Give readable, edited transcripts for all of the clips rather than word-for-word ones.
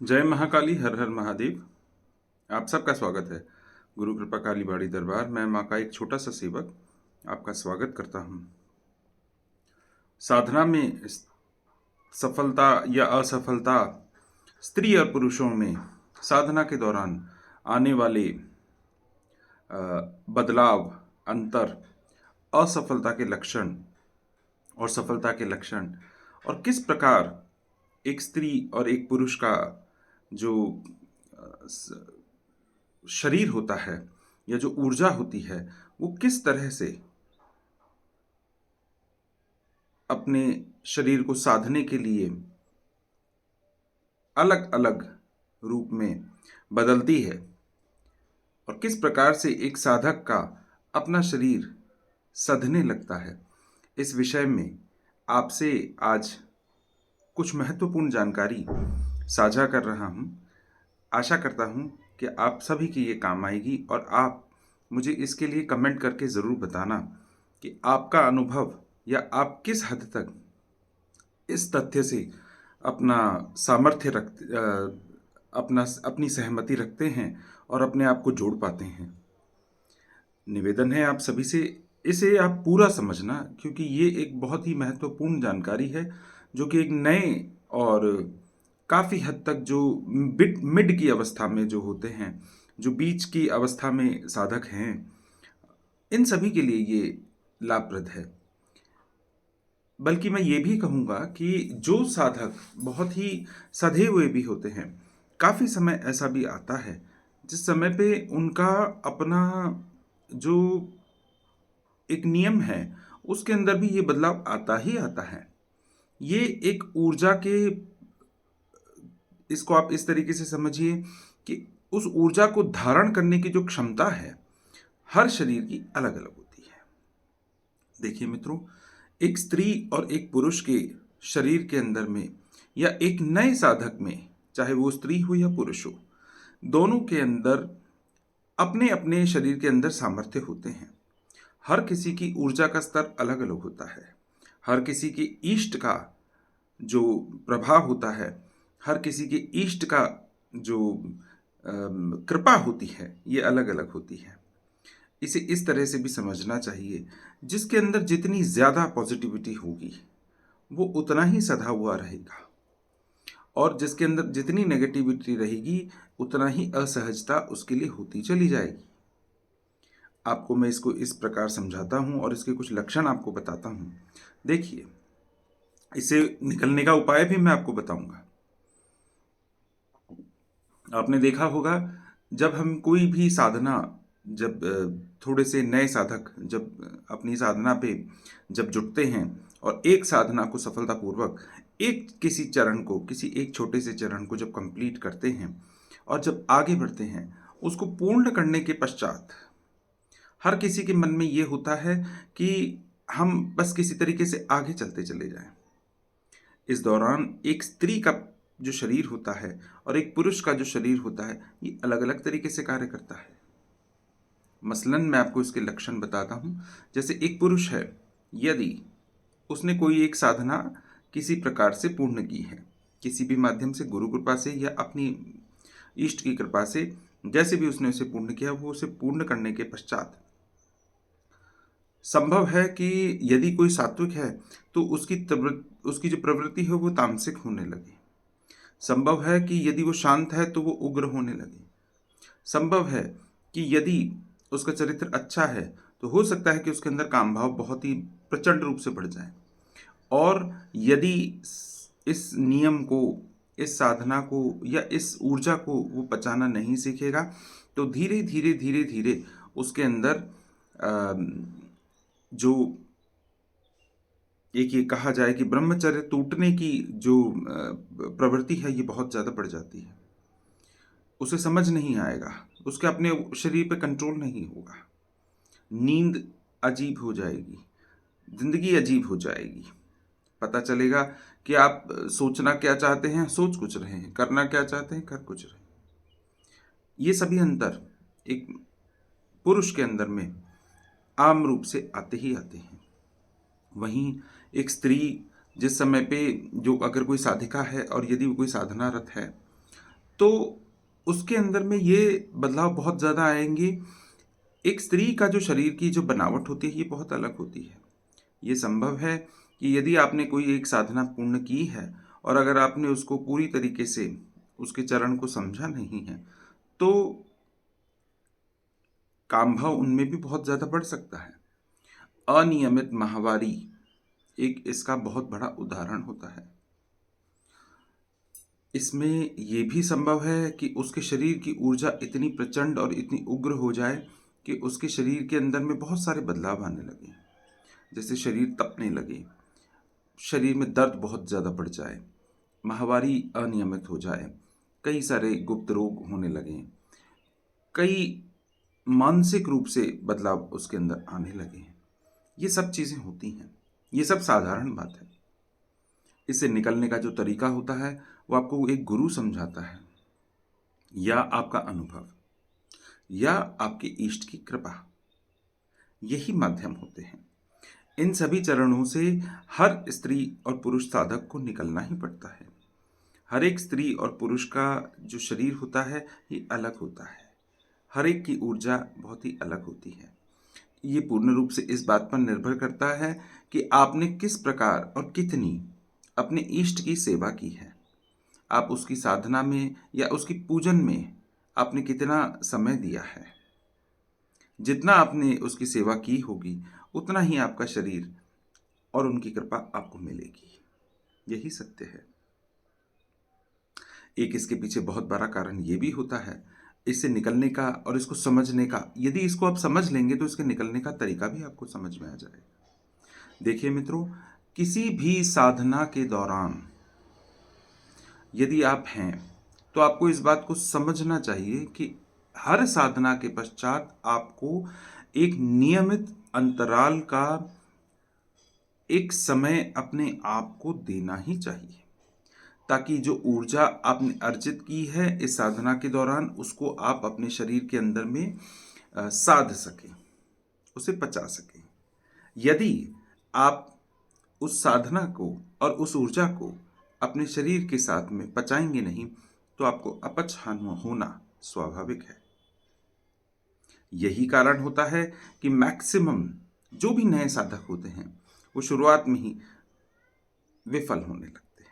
जय महाकाली, हर हर महादेव। आप सबका स्वागत है गुरु कृपा काली बाड़ी दरबार। मैं माँ का एक छोटा सा सेवक आपका स्वागत करता हूँ। साधना में सफलता या असफलता, स्त्री और पुरुषों में साधना के दौरान आने वाले बदलाव, अंतर, असफलता के लक्षण और सफलता के लक्षण, और किस प्रकार एक स्त्री और एक पुरुष का जो शरीर होता है या जो ऊर्जा होती है वो किस तरह से अपने शरीर को साधने के लिए अलग अलग रूप में बदलती है, और किस प्रकार से एक साधक का अपना शरीर सधने लगता है। इस विषय में आपसे आज कुछ महत्वपूर्ण जानकारी साझा कर रहा हूँ। आशा करता हूँ कि आप सभी की ये काम आएगी, और आप मुझे इसके लिए कमेंट करके ज़रूर बताना कि आपका अनुभव या आप किस हद तक इस तथ्य से अपना सामर्थ्य अपनी सहमति रखते हैं और अपने आप को जोड़ पाते हैं। निवेदन है आप सभी से, इसे आप पूरा समझना, क्योंकि ये एक बहुत ही महत्वपूर्ण जानकारी है जो कि एक नए और काफ़ी हद तक जो मिड की अवस्था में जो होते हैं, जो बीच की अवस्था में साधक हैं, इन सभी के लिए ये लाभप्रद है। बल्कि मैं ये भी कहूँगा कि जो साधक बहुत ही सधे हुए भी होते हैं, काफ़ी समय ऐसा भी आता है जिस समय पे उनका अपना जो एक नियम है उसके अंदर भी ये बदलाव आता ही आता है। ये एक ऊर्जा के, इसको आप इस तरीके से समझिए कि उस ऊर्जा को धारण करने की जो क्षमता है हर शरीर की अलग अलग होती है। देखिए मित्रों, एक स्त्री और एक पुरुष के शरीर के अंदर में या एक नए साधक में, चाहे वो स्त्री हो या पुरुष हो, दोनों के अंदर अपने अपने शरीर के अंदर सामर्थ्य होते हैं। हर किसी की ऊर्जा का स्तर अलग अलग होता है। हर किसी के ईष्ट का जो प्रभाव होता है, हर किसी के ईष्ट का जो कृपा होती है, ये अलग अलग होती है। इसे इस तरह से भी समझना चाहिए, जिसके अंदर जितनी ज़्यादा पॉजिटिविटी होगी वो उतना ही सधा हुआ रहेगा, और जिसके अंदर जितनी नेगेटिविटी रहेगी उतना ही असहजता उसके लिए होती चली जाएगी। आपको मैं इसको इस प्रकार समझाता हूँ और इसके कुछ लक्षण आपको बताता हूँ। देखिए, इसे निकलने का उपाय भी मैं आपको बताऊंगा। आपने देखा होगा, जब हम कोई भी साधना, जब थोड़े से नए साधक जब अपनी साधना पे जब जुटते हैं और एक साधना को सफलतापूर्वक, एक किसी चरण को, किसी एक छोटे से चरण को जब कंप्लीट करते हैं और जब आगे बढ़ते हैं, उसको पूर्ण करने के पश्चात हर किसी के मन में ये होता है कि हम बस किसी तरीके से आगे चलते चले जाएं। इस दौरान एक स्त्री का जो शरीर होता है और एक पुरुष का जो शरीर होता है, ये अलग अलग तरीके से कार्य करता है। मसलन मैं आपको इसके लक्षण बताता हूँ। जैसे एक पुरुष है, यदि उसने कोई एक साधना किसी प्रकार से पूर्ण की है, किसी भी माध्यम से, गुरु कृपा से या अपनी इष्ट की कृपा से, जैसे भी उसने उसे पूर्ण किया, वो उसे पूर्ण करने के पश्चात संभव है कि यदि कोई सात्विक है तो उसकी जो प्रवृत्ति है वो तामसिक होने लगे। संभव है कि यदि वो शांत है तो वो उग्र होने लगे। संभव है कि यदि उसका चरित्र अच्छा है तो हो सकता है कि उसके अंदर काम भाव बहुत ही प्रचंड रूप से बढ़ जाए। और यदि इस नियम को, इस साधना को या इस ऊर्जा को वो पचाना नहीं सीखेगा तो धीरे धीरे धीरे धीरे उसके अंदर जो एक ये कहा जाए कि ब्रह्मचर्य टूटने की जो प्रवृत्ति है, ये बहुत ज़्यादा बढ़ जाती है। उसे समझ नहीं आएगा, उसके अपने शरीर पे कंट्रोल नहीं होगा, नींद अजीब हो जाएगी, जिंदगी अजीब हो जाएगी। पता चलेगा कि आप सोचना क्या चाहते हैं, सोच कुछ रहे हैं, करना क्या चाहते हैं, कर कुछ रहे हैं। ये सभी अंतर एक पुरुष के अंदर में आम रूप से आते ही आते हैं। वहीं एक स्त्री जिस समय पे, जो अगर कोई साधिका है और यदि वो कोई साधनारत है, तो उसके अंदर में ये बदलाव बहुत ज़्यादा आएंगे। एक स्त्री का जो शरीर की जो बनावट होती है ये बहुत अलग होती है। ये संभव है कि यदि आपने कोई एक साधना पूर्ण की है और अगर आपने उसको पूरी तरीके से उसके चरण को समझा नहीं है, तो कामभाव उनमें भी बहुत ज़्यादा बढ़ सकता है। अनियमित माहवारी एक इसका बहुत बड़ा उदाहरण होता है। इसमें ये भी संभव है कि उसके शरीर की ऊर्जा इतनी प्रचंड और इतनी उग्र हो जाए कि उसके शरीर के अंदर में बहुत सारे बदलाव आने लगे। जैसे शरीर तपने लगे, शरीर में दर्द बहुत ज़्यादा बढ़ जाए, माहवारी अनियमित हो जाए, कई सारे गुप्त रोग होने लगें, कई मानसिक रूप से बदलाव उसके अंदर आने लगे हैं। ये सब चीज़ें होती हैं, ये सब साधारण बात है। इससे निकलने का जो तरीका होता है वो आपको एक गुरु समझाता है, या आपका अनुभव, या आपके इष्ट की कृपा, यही माध्यम होते हैं। इन सभी चरणों से हर स्त्री और पुरुष साधक को निकलना ही पड़ता है। हर एक स्त्री और पुरुष का जो शरीर होता है ये अलग होता है। हर एक की ऊर्जा बहुत ही अलग होती है। ये पूर्ण रूप से इस बात पर निर्भर करता है कि आपने किस प्रकार और कितनी अपने इष्ट की सेवा की है। आप उसकी साधना में या उसकी पूजन में आपने कितना समय दिया है। जितना आपने उसकी सेवा की होगी उतना ही आपका शरीर और उनकी कृपा आपको मिलेगी। यही सत्य है। एक इसके पीछे बहुत बड़ा कारण ये भी होता है, इससे निकलने का और इसको समझने का। यदि इसको आप समझ लेंगे तो इसके निकलने का तरीका भी आपको समझ में आ जाएगा। देखिए मित्रों, किसी भी साधना के दौरान यदि आप हैं तो आपको इस बात को समझना चाहिए कि हर साधना के पश्चात आपको एक नियमित अंतराल का एक समय अपने आप को देना ही चाहिए, ताकि जो ऊर्जा आपने अर्जित की है इस साधना के दौरान उसको आप अपने शरीर के अंदर में साध सकें, उसे पचा सकें। यदि आप उस साधना को और उस ऊर्जा को अपने शरीर के साथ में पचाएंगे नहीं तो आपको अपच होना स्वाभाविक है। यही कारण होता है कि मैक्सिमम जो भी नए साधक होते हैं वो शुरुआत में ही विफल होने लगते हैं।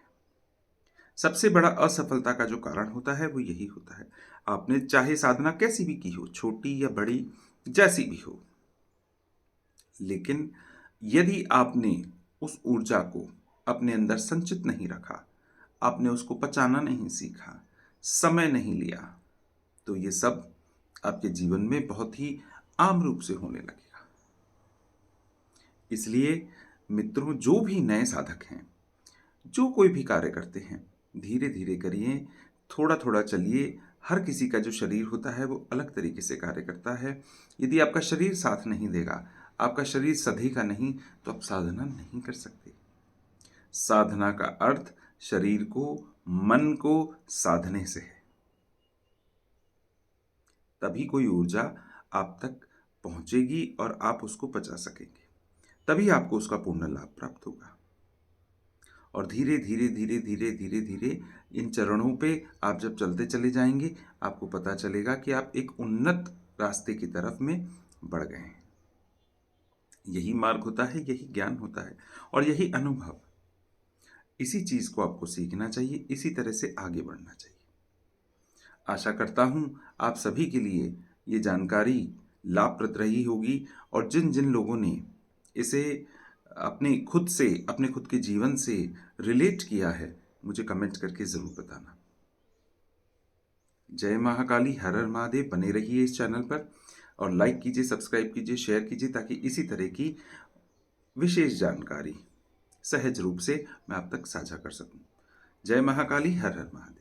सबसे बड़ा असफलता का जो कारण होता है वो यही होता है। आपने चाहे साधना कैसी भी की हो, छोटी या बड़ी, जैसी भी हो, लेकिन यदि आपने उस ऊर्जा को अपने अंदर संचित नहीं रखा, आपने उसको पचाना नहीं सीखा, समय नहीं लिया, तो ये सब आपके जीवन में बहुत ही आम रूप से होने लगेगा। इसलिए मित्रों, जो भी नए साधक हैं, जो कोई भी कार्य करते हैं, धीरे धीरे करिए, थोड़ा थोड़ा चलिए। हर किसी का जो शरीर होता है वो अलग तरीके से कार्य करता है। यदि आपका शरीर साथ नहीं देगा, आपका शरीर सधेगा नहीं, तो आप साधना नहीं कर सकते। साधना का अर्थ शरीर को, मन को साधने से है। तभी कोई ऊर्जा आप तक पहुंचेगी और आप उसको पचा सकेंगे। तभी आपको उसका पूर्ण लाभ प्राप्त होगा। और धीरे धीरे धीरे धीरे धीरे धीरे इन चरणों पे आप जब चलते चले जाएंगे, आपको पता चलेगा कि आप एक उन्नत रास्ते की तरफ में बढ़ गए हैं। यही मार्ग होता है, यही ज्ञान होता है और यही अनुभव। इसी चीज को आपको सीखना चाहिए, इसी तरह से आगे बढ़ना चाहिए। आशा करता हूं आप सभी के लिए ये जानकारी लाभप्रद रही होगी और जिन जिन लोगों ने इसे अपने खुद के जीवन से रिलेट किया है, मुझे कमेंट करके ज़रूर बताना। जय महाकाली, हर हर महादेव। बने रहिए इस चैनल पर और लाइक कीजिए, सब्सक्राइब कीजिए, शेयर कीजिए, ताकि इसी तरह की विशेष जानकारी सहज रूप से मैं आप तक साझा कर सकूं। जय महाकाली, हर हर महादेव।